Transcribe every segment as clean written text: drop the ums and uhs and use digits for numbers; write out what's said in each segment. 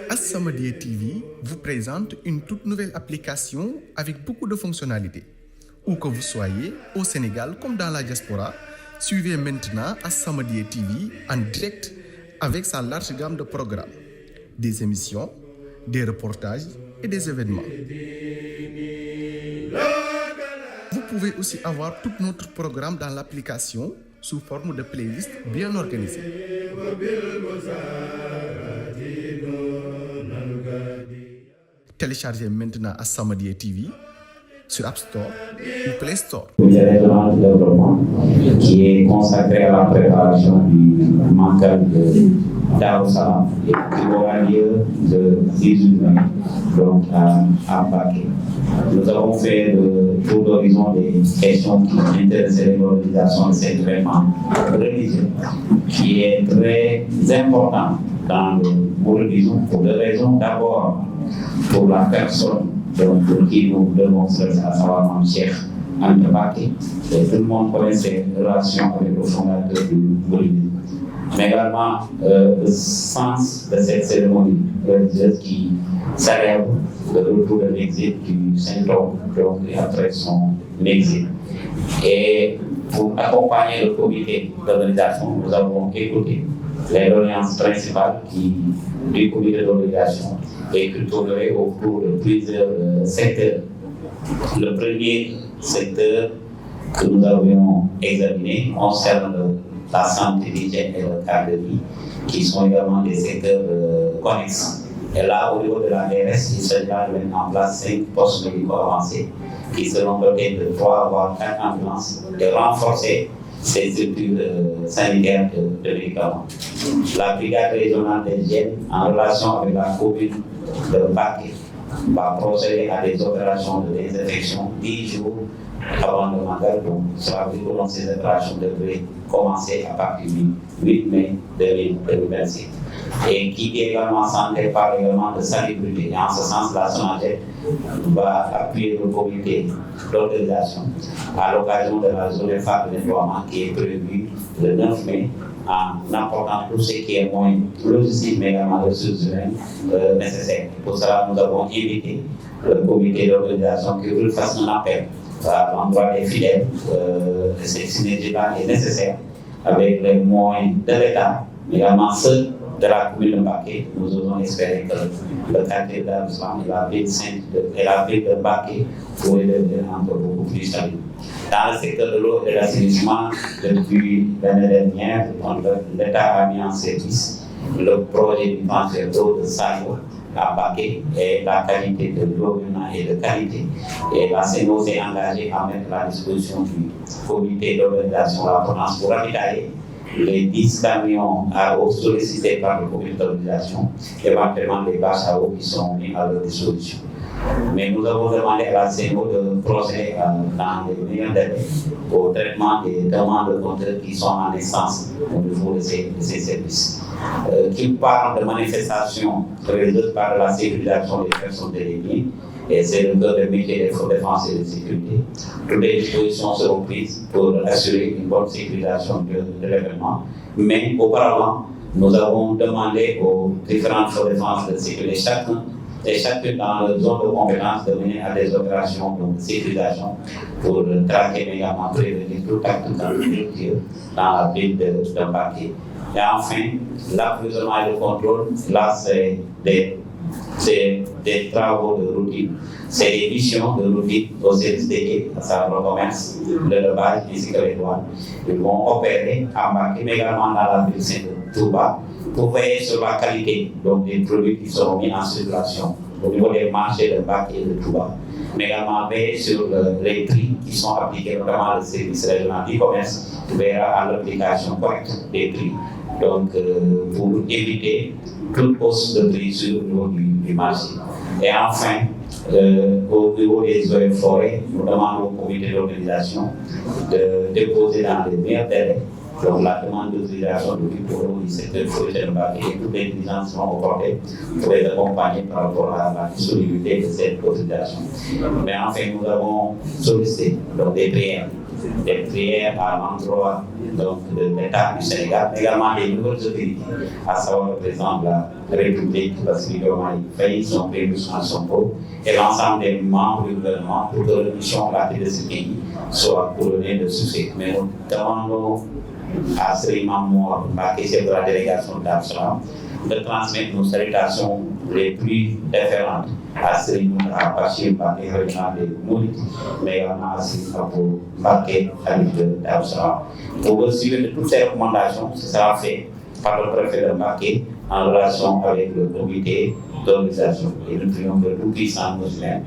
As-Samadiyya TV vous présente une toute nouvelle application avec beaucoup de fonctionnalités. Où que vous soyez, au Sénégal comme dans la diaspora, suivez maintenant As-Samadiyya TV en direct avec sa large gamme de programmes, des émissions, des reportages et des événements. Vous pouvez aussi avoir tout notre programme dans l'application sous forme de playlist bien organisée. Téléchargez maintenant As-Samadiyya TV sur App Store ou Play Store. Le régional de développement qui est consacré à la préparation du Magal de Darou Salam et qui aura lieu le 18 mai donc à Mbacké. Nous avons fait le tour d'horizon des questions qui intéressaient l'organisation de cet événement religieux qui est très important dans le mouridisme pour deux raisons. D'abord, pour la personne pour qui nous devons se à savoir Mame Cheikh Anta Mbacké. Et tout le monde connaît ses relations avec le fondateur du mouridisme. Mais également le sens de cette cérémonie religieuse qui célèbre le retour de l'exil du Saint-Homme, donc après son exil. Et pour accompagner le comité d'organisation, nous avons écouté les doléances principales du comité d'organisation et qui tournerait autour de plusieurs secteurs. Le premier secteur que nous avions examiné concerne la santé, l'hygiène et le cadre de vie, qui sont également des secteurs connexes. Et là, au niveau de la DRS, il s'agira de mettre en place 5 postes médicaux avancés qui seront dotés de 3 voire 4 ambulances et renforcer ces structures sanitaires de médicaments. La brigade régionale d'hygiène, en relation avec la commune de Mbacké, va procéder à des opérations de désinfection 10 jours avant le Magal. Donc, cela veut dire que ces opérations devraient commencer à partir du 8 mai 2026. Et qui est également santé par également de salubrité. Et en ce sens, la SONAGED va appuyer le comité d'organisation à l'occasion de la journée phare de nettoiement qui est prévue le 9 mai en apportant tout ce qui est moyen logistique mais également ressources humaines nécessaires. Pour cela, nous avons invité le comité d'organisation qui veut faire un appel à l'endroit des fidèles. Cette synergie-là est nécessaire avec les moyens de l'État, mais également ceux de la commune de Mbacké. Nous osons espérer que le quartier d'arrondissement et la ville de Mbacké pourraient devenir encore beaucoup plus stable. Dans le secteur de l'eau et de l'assainissement, depuis l'année dernière, l'État a mis en service le projet du transfert d'eau de Sayo à Mbacké et la qualité de l'eau est de qualité. Et la CNO s'est engagée à mettre à la disposition du comité d'organisation la province pour ravitailler les 10 camions à eau sollicités par le comité d'organisation, éventuellement les bâches à eau qui sont mis à leur disposition. Mais nous avons demandé à la CNO de procéder dans les meilleurs délais au traitement des demandes de compteurs qui sont en naissance au niveau de ces services. Qui parlent de manifestations réalisées par la sécurisation des personnes et des biens, et c'est le cœur de métier des forces de défense et de sécurité. Toutes les dispositions seront prises pour assurer une bonne sécurisation de l'événement. Mais auparavant, nous avons demandé aux différentes forces de défense et de sécurité, chacune dans leur zone de compétence, de mener à des opérations de sécurisation pour traquer, mais également prévenir tout acte de dans la ville de Mbacké. Et enfin, l'approvisionnement et le contrôle, là, c'est des travaux de routine. C'est des missions de routine au service dédié, à savoir le commerce, l'élevage ainsi que les douanes. Ils vont opérer à Mbacké, mais également dans la ville de Touba, pour veiller sur la qualité donc, des produits qui seront mis en circulation au niveau des marchés de Mbacké et de Touba. Mais également veiller sur les prix qui sont appliqués, notamment le service régional du commerce, verra à l'application correcte des prix. Donc, pour éviter toute hausse de prix sur le niveau du marché. Et enfin, au niveau des eaux et forêts, nous demandons au comité d'organisation de déposer dans les meilleurs délais donc la demande d'autorisation de l'eau du secteur forestier de Mbacké et toutes les diligences seront apportées pour les accompagner par rapport à la disponibilité de cette autorisation. Mais enfin, nous avons sollicité donc, des prières des prières à l'endroit de l'État du Sénégal, mais également des nouvelles autorités, à savoir le président de la République, Bassirou Diomaye Faye, son premier ministre Sonko, et l'ensemble des membres du gouvernement pour que la mission de ce pays soit couronnée de succès. Mais nous demandons à Serigne Mamour Mbacké, chef de la délégation Darou Salam, de transmettre nos salutations les plus déférentes à Serigne Mountakha Bachir Mbacké, président des Mourides, mais également à Serigne Abou Mbacké, khalife de Darou Salam. Pour suivre toutes ces recommandations, ce sera fait par le préfet de Mbacké en relation avec le comité d'organisation. Et nous prions que tout puissant musulman.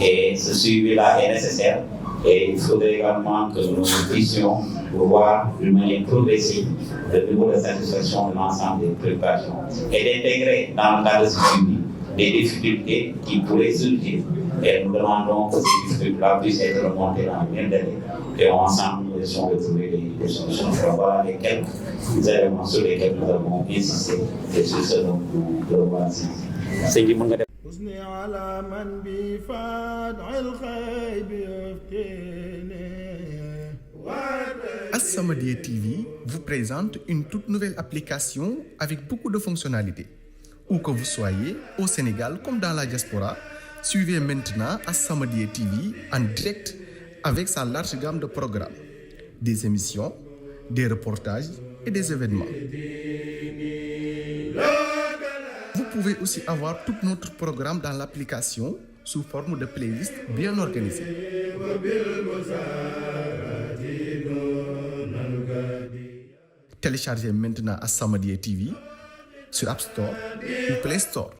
Et ce suivi-là est nécessaire. Et il faudrait également que nous puissions voir d'une manière progressive le niveau de satisfaction de l'ensemble des préoccupations et d'intégrer dans le cadre de ce suivi des difficultés qui pourraient surgir. Et nous demandons que ces difficultés-là puissent être remontées dans le même délai et ensemble nous essayons de trouver des solutions. Donc voilà les quelques éléments sur lesquels nous avons insisté et sur ce dont nous devons insister. حسني على من بفادع الخيب يفتني. As-Samadiyya TV vous présente une toute nouvelle application avec beaucoup de fonctionnalités. Où que vous soyez, au Sénégal comme dans la diaspora, suivez maintenant As-Samadiyya TV en direct avec sa large gamme de programmes, des émissions, des reportages et des événements. Vous pouvez aussi avoir tout notre programme dans l'application sous forme de playlist bien organisée. Téléchargez maintenant As-Samadiyya TV sur App Store ou Play Store.